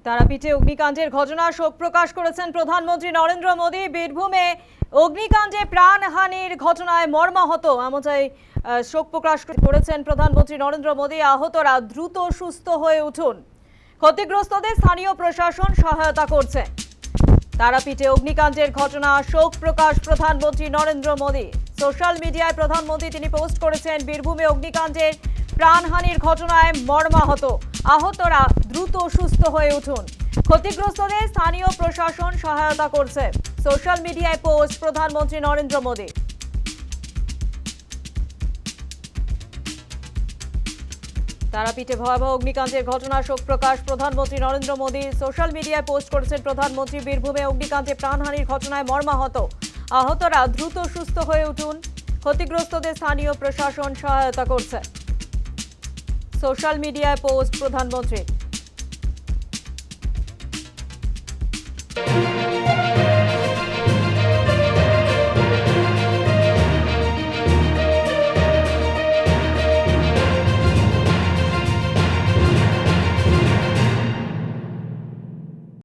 তারাপীঠে অগ্নিকাণ্ডের ঘটনা শোক প্রকাশ করেছেন প্রধানমন্ত্রী নরেন্দ্র মোদী। বীরভূমে অগ্নিকাণ্ডে প্রাণহানির ঘটনায় মর্মাহত এমনটাই শোক প্রকাশ করেছেন প্রধানমন্ত্রী নরেন্দ্র মোদী। আহতরা দ্রুত সুস্থ হয়ে উঠুন, ক্ষতিগ্রস্তদের স্থানীয় প্রশাসন সহায়তা করছে। তারাপীঠে অগ্নিকাণ্ডের ঘটনা শোক প্রকাশ প্রধানমন্ত্রী নরেন্দ্র মোদী। সোশ্যাল মিডিয়ায় প্রধানমন্ত্রী তিনি পোস্ট করেছেন, বীরভূমে অগ্নিকাণ্ডের প্রাণহানির ঘটনায় মর্মাহত, আহতরা দ্রুত সুস্থ হয়ে উঠুন, ক্ষতিগ্রস্তদের স্থানীয় প্রশাসন সহায়তা করছে। সোশ্যাল মিডিয়ায় পোস্ট প্রধানমন্ত্রী নরেন্দ্র মোদী। তারাপীঠে ভয়াবহ অগ্নিকাণ্ডের ঘটনা শোক প্রকাশ প্রধানমন্ত্রী নরেন্দ্র মোদী। সোশ্যাল মিডিয়ায় পোস্ট করেছেন প্রধানমন্ত্রী, বীরভূমে অগ্নিকাণ্ডে প্রাণহানির ঘটনায় মর্মাহত, আহতরা দ্রুত সুস্থ হয়ে উঠুন, ক্ষতিগ্রস্তদের স্থানীয় প্রশাসন সহায়তা করছে। সোশ্যাল মিডিয়ায় পোস্ট প্রধানমন্ত্রী।